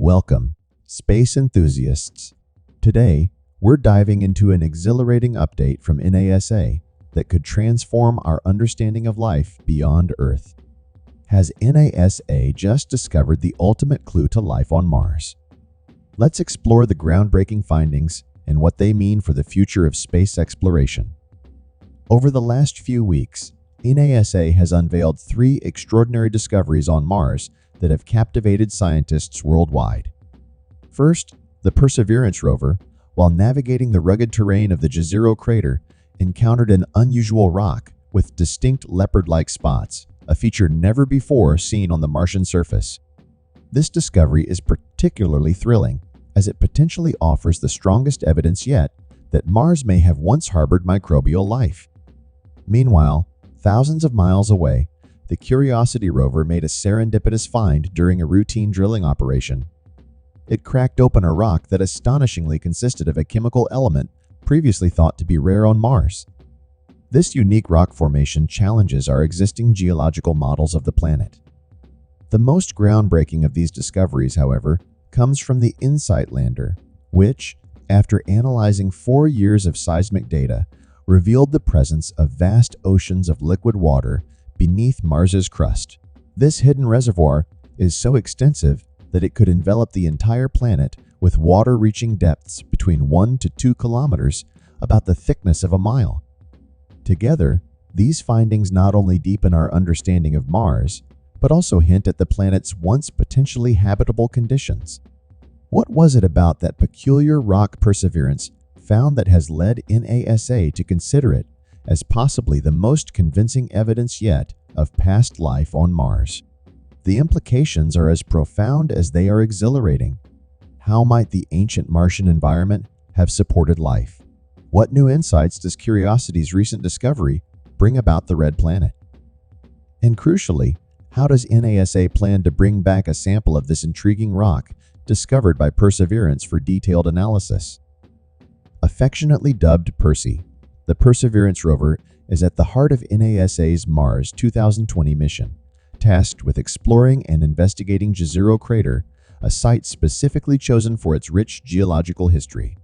Welcome, space enthusiasts. Today, we're diving into an exhilarating update from NASA that could transform our understanding of life beyond Earth. Has NASA just discovered the ultimate clue to life on Mars? Let's explore the groundbreaking findings and what they mean for the future of space exploration. Over the last few weeks, NASA has unveiled 3 extraordinary discoveries on Mars that have captivated scientists worldwide. First, the Perseverance rover, while navigating the rugged terrain of the Jezero crater, encountered an unusual rock with distinct leopard-like spots, a feature never before seen on the Martian surface. This discovery is particularly thrilling, as it potentially offers the strongest evidence yet that Mars may have once harbored microbial life. Meanwhile, thousands of miles away, the Curiosity rover made a serendipitous find during a routine drilling operation. It cracked open a rock that astonishingly consisted of a chemical element previously thought to be rare on Mars. This unique rock formation challenges our existing geological models of the planet. The most groundbreaking of these discoveries, however, comes from the InSight lander, which, after analyzing 4 years of seismic data, revealed the presence of vast oceans of liquid water beneath Mars's crust. This hidden reservoir is so extensive that it could envelop the entire planet with water reaching depths between 1 to 2 kilometers, about the thickness of a mile. Together, these findings not only deepen our understanding of Mars, but also hint at the planet's once potentially habitable conditions. What was it about that peculiar rock Perseverance found that has led NASA to consider it as possibly the most convincing evidence yet of past life on Mars? The implications are as profound as they are exhilarating. How might the ancient Martian environment have supported life? What new insights does Curiosity's recent discovery bring about the red planet? And crucially, how does NASA plan to bring back a sample of this intriguing rock discovered by Perseverance for detailed analysis? Affectionately dubbed Percy, the Perseverance rover is at the heart of NASA's Mars 2020 mission, tasked with exploring and investigating Jezero crater, a site specifically chosen for its rich geological history.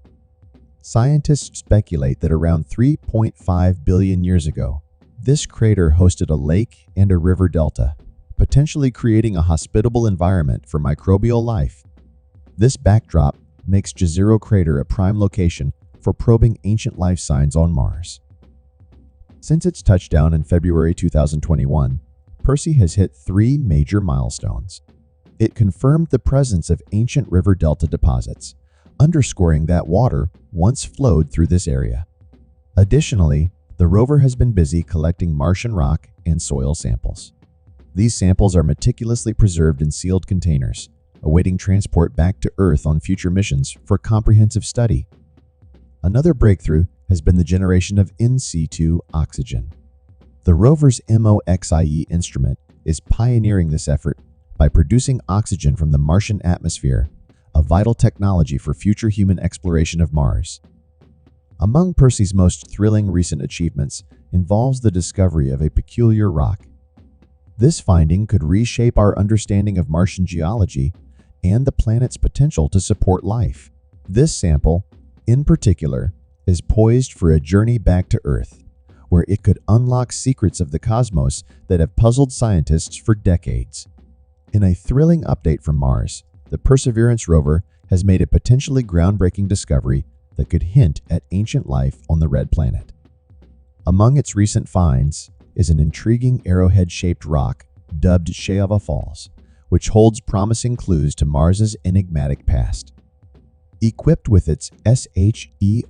Scientists speculate that around 3.5 billion years ago, this crater hosted a lake and a river delta, potentially creating a hospitable environment for microbial life. This backdrop makes Jezero crater a prime location for probing ancient life signs on Mars. Since its touchdown in February 2021, Percy has hit 3 major milestones. It confirmed the presence of ancient river delta deposits, underscoring that water once flowed through this area. Additionally, the rover has been busy collecting Martian rock and soil samples. These samples are meticulously preserved in sealed containers, awaiting transport back to Earth on future missions for comprehensive study. Another breakthrough has been the generation of in situ oxygen. The rover's MOXIE instrument is pioneering this effort by producing oxygen from the Martian atmosphere, a vital technology for future human exploration of Mars. Among Percy's most thrilling recent achievements involves the discovery of a peculiar rock. This finding could reshape our understanding of Martian geology and the planet's potential to support life. This sample, in particular, is poised for a journey back to Earth, where it could unlock secrets of the cosmos that have puzzled scientists for decades. In a thrilling update from Mars, the Perseverance rover has made a potentially groundbreaking discovery that could hint at ancient life on the red planet. Among its recent finds is an intriguing arrowhead-shaped rock dubbed Shayava Falls, which holds promising clues to Mars's enigmatic past. Equipped with its SHERLOC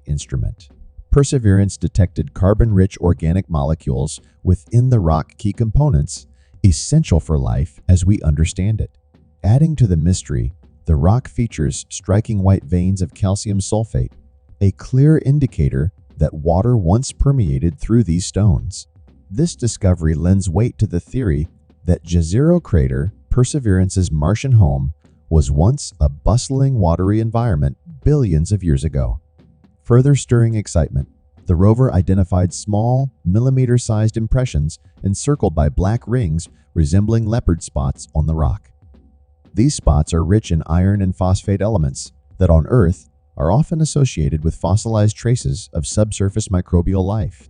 instrument, Perseverance detected carbon-rich organic molecules within the rock, key components essential for life as we understand it. Adding to the mystery, the rock features striking white veins of calcium sulfate, a clear indicator that water once permeated through these stones. This discovery lends weight to the theory that Jezero crater, Perseverance's Martian home, was once a bustling watery environment billions of years ago. Further stirring excitement, the rover identified small, millimeter-sized impressions encircled by black rings resembling leopard spots on the rock. These spots are rich in iron and phosphate elements that on Earth are often associated with fossilized traces of subsurface microbial life.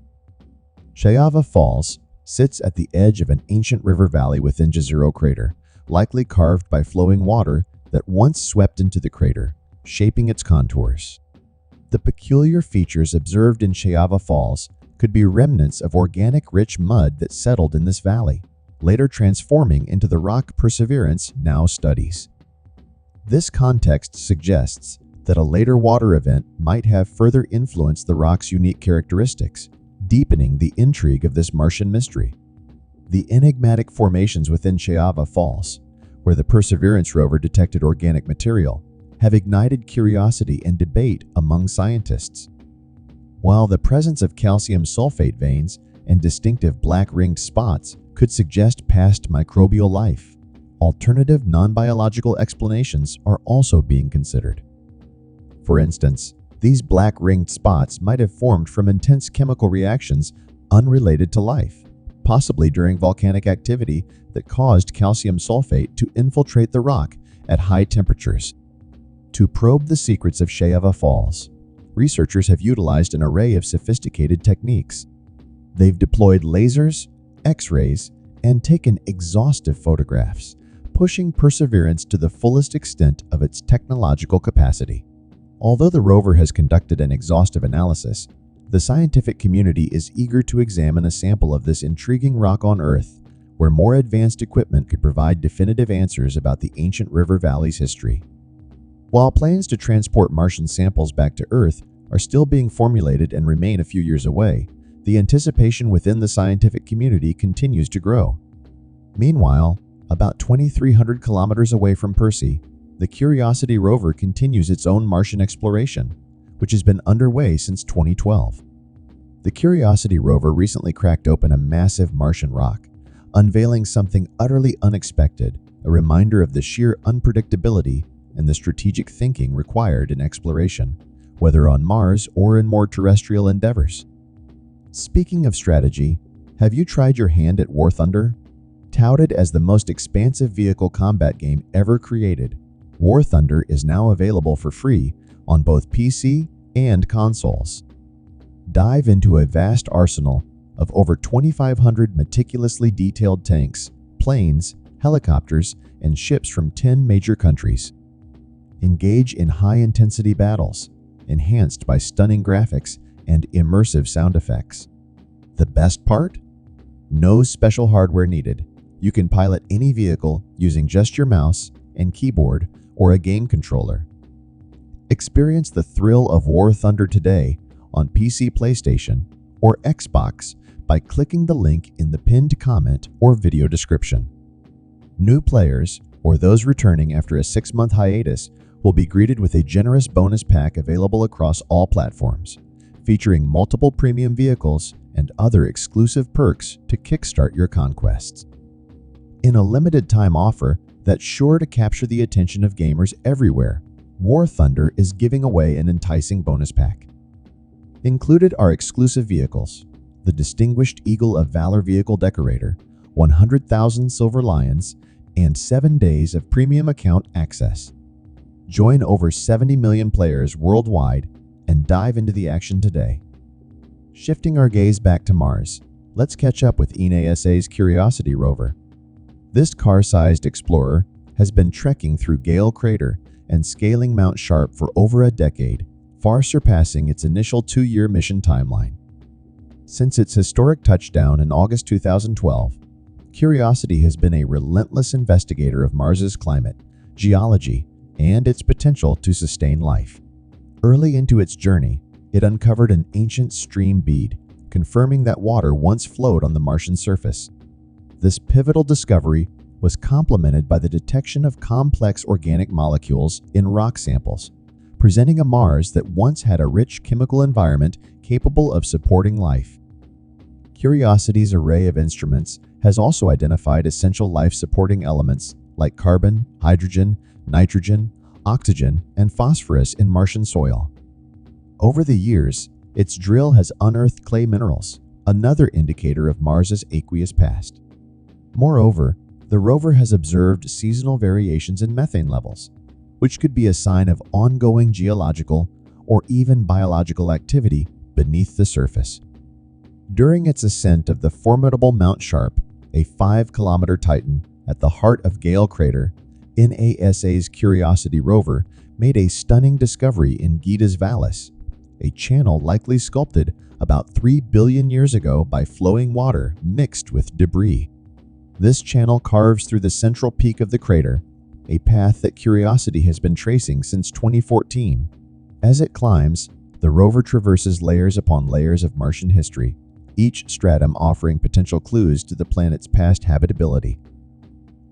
Chayava Falls sits at the edge of an ancient river valley within Jezero crater, likely carved by flowing water that once swept into the crater, shaping its contours. The peculiar features observed in Chayava Falls could be remnants of organic-rich mud that settled in this valley, later transforming into the rock Perseverance now studies. This context suggests that a later water event might have further influenced the rock's unique characteristics, deepening the intrigue of this Martian mystery. The enigmatic formations within Chayava Falls, where the Perseverance rover detected organic material, have ignited curiosity and debate among scientists. While the presence of calcium sulfate veins and distinctive black-ringed spots could suggest past microbial life, alternative non-biological explanations are also being considered. For instance, these black-ringed spots might have formed from intense chemical reactions unrelated to life, possibly during volcanic activity that caused calcium sulfate to infiltrate the rock at high temperatures. To probe the secrets of Chayava Falls, researchers have utilized an array of sophisticated techniques. They've deployed lasers, X-rays, and taken exhaustive photographs, pushing Perseverance to the fullest extent of its technological capacity. Although the rover has conducted an exhaustive analysis, the scientific community is eager to examine a sample of this intriguing rock on Earth, where more advanced equipment could provide definitive answers about the ancient river valley's history. While plans to transport Martian samples back to Earth are still being formulated and remain a few years away, the anticipation within the scientific community continues to grow. Meanwhile, about 2,300 kilometers away from Percy, the Curiosity rover continues its own Martian exploration, which has been underway since 2012. The Curiosity rover recently cracked open a massive Martian rock, unveiling something utterly unexpected, a reminder of the sheer unpredictability and the strategic thinking required in exploration, whether on Mars or in more terrestrial endeavors. Speaking of strategy, have you tried your hand at War Thunder? Touted as the most expansive vehicle combat game ever created, War Thunder is now available for free on both PC and consoles. Dive into a vast arsenal of over 2,500 meticulously detailed tanks, planes, helicopters, and ships from 10 major countries. Engage in high-intensity battles, enhanced by stunning graphics and immersive sound effects. The best part? No special hardware needed. You can pilot any vehicle using just your mouse and keyboard or a game controller. Experience the thrill of War Thunder today on PC, PlayStation, or Xbox by clicking the link in the pinned comment or video description. New players, or those returning after a 6-month hiatus, will be greeted with a generous bonus pack available across all platforms, featuring multiple premium vehicles and other exclusive perks to kickstart your conquests. In a limited-time offer that's sure to capture the attention of gamers everywhere, War Thunder is giving away an enticing bonus pack. Included are exclusive vehicles, the Distinguished Eagle of Valor Vehicle Decorator, 100,000 Silver Lions, and 7 days of premium account access. Join over 70 million players worldwide and dive into the action today. Shifting our gaze back to Mars, let's catch up with ENASA's Curiosity rover. This car-sized explorer has been trekking through Gale Crater and scaling Mount Sharp for over a decade, far surpassing its initial 2-year mission timeline. Since its historic touchdown in August 2012, Curiosity has been a relentless investigator of Mars's climate, geology, and its potential to sustain life. Early into its journey, it uncovered an ancient stream bead, confirming that water once flowed on the Martian surface. This pivotal discovery was complemented by the detection of complex organic molecules in rock samples, presenting a Mars that once had a rich chemical environment capable of supporting life. Curiosity's array of instruments has also identified essential life-supporting elements like carbon, hydrogen, nitrogen, oxygen, and phosphorus in Martian soil. Over the years, its drill has unearthed clay minerals, another indicator of Mars's aqueous past. Moreover, The rover has observed seasonal variations in methane levels, which could be a sign of ongoing geological or even biological activity beneath the surface. During its ascent of the formidable Mount Sharp, a 5-kilometer titan at the heart of Gale Crater, NASA's Curiosity rover made a stunning discovery in Gita's Vallis, a channel likely sculpted about 3 billion years ago by flowing water mixed with debris. This channel carves through the central peak of the crater, a path that Curiosity has been tracing since 2014. As it climbs, the rover traverses layers upon layers of Martian history, each stratum offering potential clues to the planet's past habitability.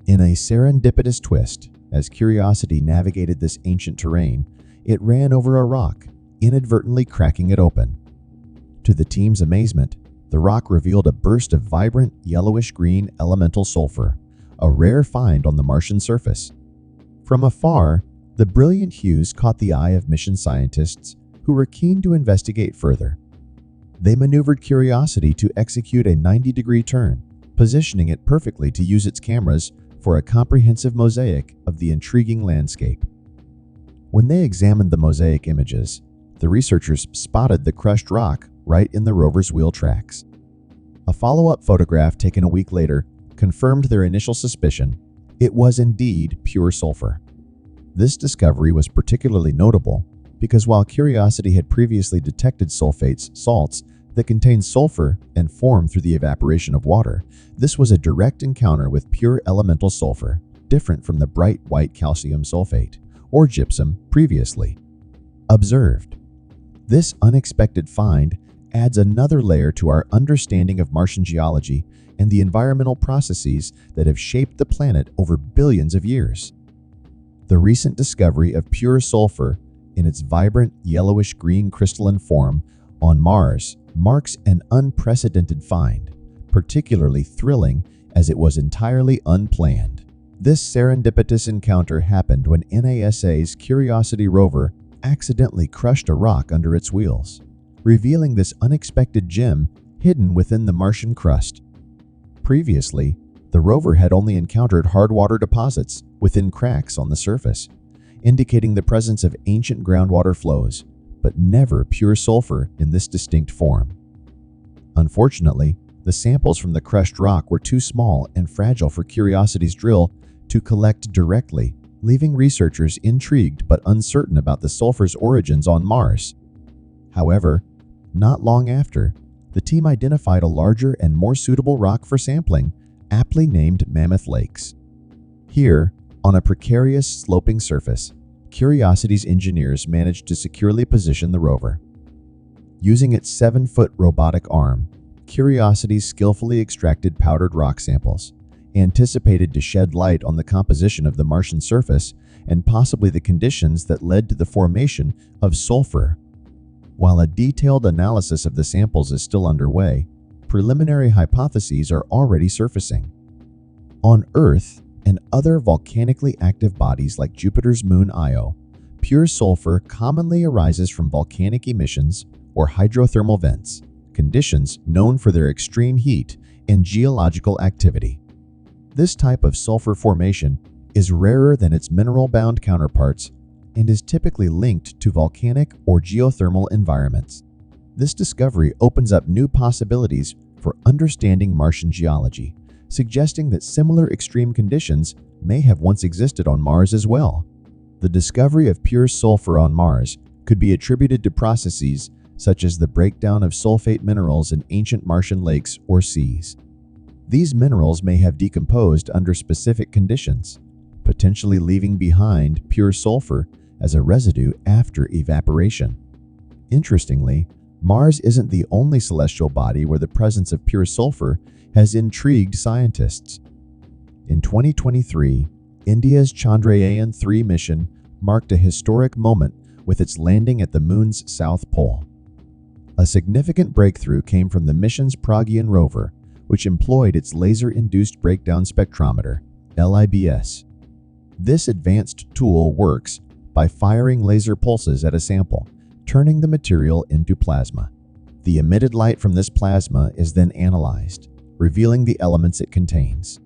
In a serendipitous twist, as Curiosity navigated this ancient terrain, it ran over a rock, inadvertently cracking it open. To the team's amazement, the rock revealed a burst of vibrant yellowish-green elemental sulfur, a rare find on the Martian surface. From afar, the brilliant hues caught the eye of mission scientists who were keen to investigate further. They maneuvered Curiosity to execute a 90-degree turn, positioning it perfectly to use its cameras for a comprehensive mosaic of the intriguing landscape. When they examined the mosaic images, the researchers spotted the crushed rock right in the rover's wheel tracks. A follow-up photograph taken a week later confirmed their initial suspicion. It was indeed pure sulfur. This discovery was particularly notable because while Curiosity had previously detected sulfates, salts, that contain sulfur and form through the evaporation of water, this was a direct encounter with pure elemental sulfur, different from the bright white calcium sulfate, or gypsum, previously observed. This unexpected find adds another layer to our understanding of Martian geology and the environmental processes that have shaped the planet over billions of years. The recent discovery of pure sulfur in its vibrant yellowish-green crystalline form on Mars marks an unprecedented find, particularly thrilling as it was entirely unplanned. This serendipitous encounter happened when NASA's Curiosity rover accidentally crushed a rock under its wheels, revealing this unexpected gem hidden within the Martian crust. Previously, the rover had only encountered hard water deposits within cracks on the surface, indicating the presence of ancient groundwater flows, but never pure sulfur in this distinct form. Unfortunately, the samples from the crushed rock were too small and fragile for Curiosity's drill to collect directly, leaving researchers intrigued but uncertain about the sulfur's origins on Mars. However, not long after, the team identified a larger and more suitable rock for sampling, aptly named Mammoth Lakes. Here, on a precarious sloping surface, Curiosity's engineers managed to securely position the rover. Using its 7-foot robotic arm, Curiosity skillfully extracted powdered rock samples, anticipated to shed light on the composition of the Martian surface and possibly the conditions that led to the formation of sulfur. While a detailed analysis of the samples is still underway, preliminary hypotheses are already surfacing. On Earth and other volcanically active bodies like Jupiter's moon Io, pure sulfur commonly arises from volcanic emissions or hydrothermal vents, conditions known for their extreme heat and geological activity. This type of sulfur formation is rarer than its mineral-bound counterparts and is typically linked to volcanic or geothermal environments. This discovery opens up new possibilities for understanding Martian geology, suggesting that similar extreme conditions may have once existed on Mars as well. The discovery of pure sulfur on Mars could be attributed to processes such as the breakdown of sulfate minerals in ancient Martian lakes or seas. These minerals may have decomposed under specific conditions, potentially leaving behind pure sulfur as a residue after evaporation. Interestingly, Mars isn't the only celestial body where the presence of pure sulfur has intrigued scientists. In 2023, India's Chandrayaan-3 mission marked a historic moment with its landing at the Moon's south pole. A significant breakthrough came from the mission's Pragyan rover, which employed its laser-induced breakdown spectrometer, LIBS. This advanced tool works by firing laser pulses at a sample, turning the material into plasma. The emitted light from this plasma is then analyzed, revealing the elements it contains.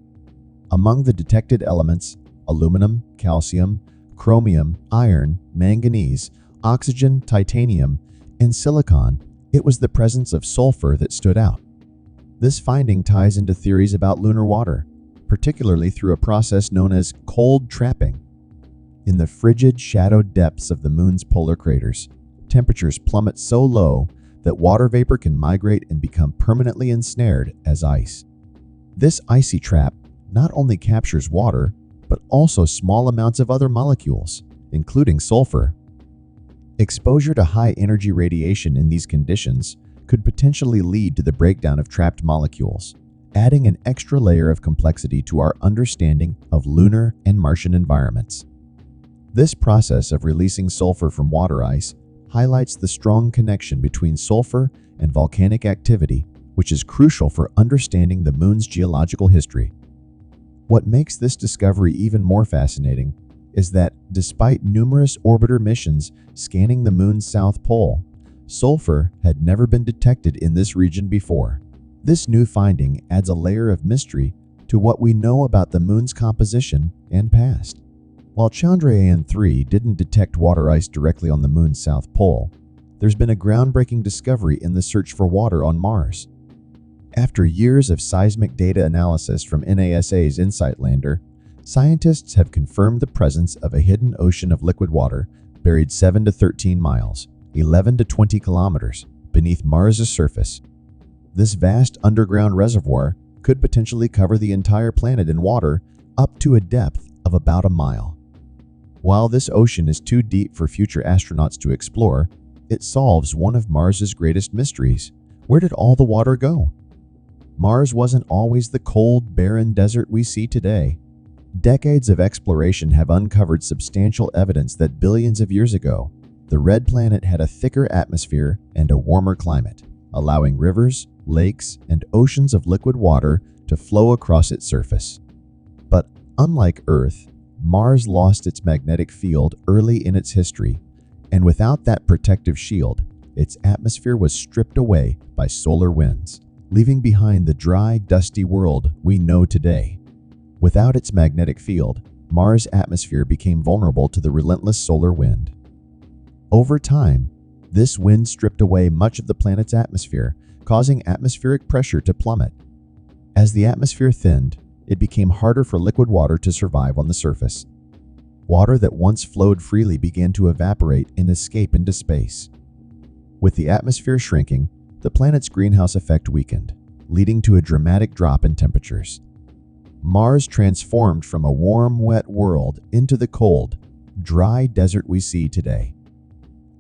Among the detected elements, aluminum, calcium, chromium, iron, manganese, oxygen, titanium, and silicon, it was the presence of sulfur that stood out. This finding ties into theories about lunar water, particularly through a process known as cold trapping. In the frigid, shadowed depths of the moon's polar craters, temperatures plummet so low that water vapor can migrate and become permanently ensnared as ice. This icy trap not only captures water, but also small amounts of other molecules, including sulfur. Exposure to high-energy radiation in these conditions could potentially lead to the breakdown of trapped molecules, adding an extra layer of complexity to our understanding of lunar and Martian environments. This process of releasing sulfur from water ice highlights the strong connection between sulfur and volcanic activity, which is crucial for understanding the moon's geological history. What makes this discovery even more fascinating is that, despite numerous orbiter missions scanning the moon's south pole, sulfur had never been detected in this region before. This new finding adds a layer of mystery to what we know about the moon's composition and past. While Chandrayaan-3 didn't detect water ice directly on the moon's south pole, there's been a groundbreaking discovery in the search for water on Mars. After years of seismic data analysis from NASA's InSight lander, scientists have confirmed the presence of a hidden ocean of liquid water buried 7 to 13 miles, 11 to 20 kilometers, beneath Mars' surface. This vast underground reservoir could potentially cover the entire planet in water up to a depth of about a mile. While this ocean is too deep for future astronauts to explore, it solves one of Mars' greatest mysteries. Where did all the water go? Mars wasn't always the cold, barren desert we see today. Decades of exploration have uncovered substantial evidence that billions of years ago, the red planet had a thicker atmosphere and a warmer climate, allowing rivers, lakes, and oceans of liquid water to flow across its surface. But unlike Earth, Mars lost its magnetic field early in its history, and without that protective shield, its atmosphere was stripped away by solar winds, leaving behind the dry, dusty world we know today. Without its magnetic field, Mars' atmosphere became vulnerable to the relentless solar wind. Over time, this wind stripped away much of the planet's atmosphere, causing atmospheric pressure to plummet. As the atmosphere thinned, it became harder for liquid water to survive on the surface. Water that once flowed freely began to evaporate and escape into space. With the atmosphere shrinking, the planet's greenhouse effect weakened, leading to a dramatic drop in temperatures. Mars transformed from a warm, wet world into the cold, dry desert we see today.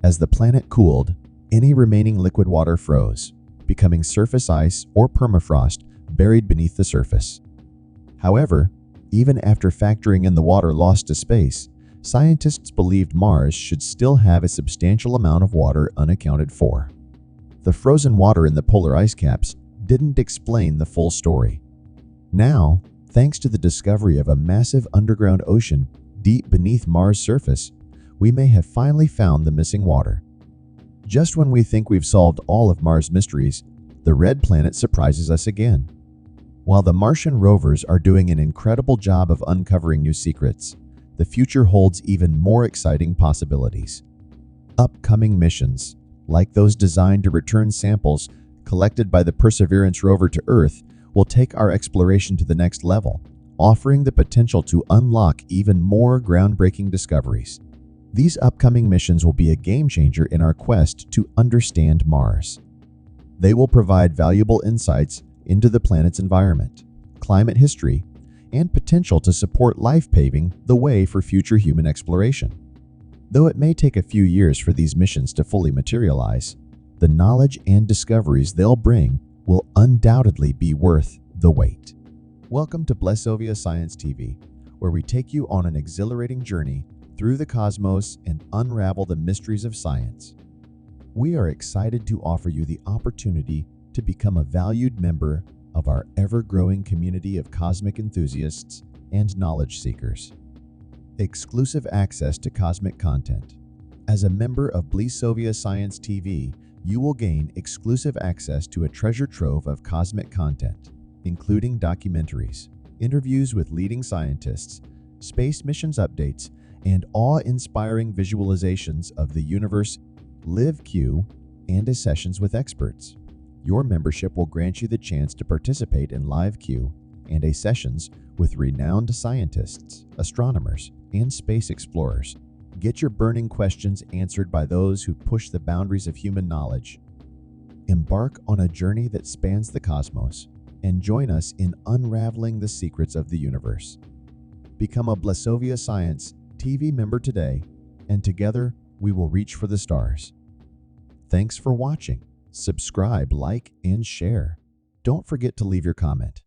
As the planet cooled, any remaining liquid water froze, becoming surface ice or permafrost buried beneath the surface. However, even after factoring in the water lost to space, scientists believed Mars should still have a substantial amount of water unaccounted for. The frozen water in the polar ice caps didn't explain the full story. Now, thanks to the discovery of a massive underground ocean deep beneath Mars' surface, we may have finally found the missing water. Just when we think we've solved all of Mars' mysteries, the red planet surprises us again. While the Martian rovers are doing an incredible job of uncovering new secrets, the future holds even more exciting possibilities. Upcoming missions, like those designed to return samples collected by the Perseverance rover to Earth, will take our exploration to the next level, offering the potential to unlock even more groundbreaking discoveries. These upcoming missions will be a game changer in our quest to understand Mars. They will provide valuable insights into the planet's environment, climate history, and potential to support life, paving the way for future human exploration. Though it may take a few years for these missions to fully materialize, the knowledge and discoveries they'll bring will undoubtedly be worth the wait. Welcome to Blessovia Science TV, where we take you on an exhilarating journey through the cosmos and unravel the mysteries of science. We are excited to offer you the opportunity to become a valued member of our ever-growing community of cosmic enthusiasts and knowledge seekers. Exclusive access to cosmic content. As a member of Blessovia Science TV, you will gain exclusive access to a treasure trove of cosmic content, including documentaries, interviews with leading scientists, space missions updates, and awe-inspiring visualizations of the universe, LiveQ, and sessions with experts. Your membership will grant you the chance to participate in LiveQ and sessions with renowned scientists, astronomers, and space explorers. Get your burning questions answered by those who push the boundaries of human knowledge. Embark on a journey that spans the cosmos and join us in unraveling the secrets of the universe. Become a Blesovia Science TV member today, and together we will reach for the stars. Thanks for watching. Subscribe, like, and share. Don't forget to leave your comment.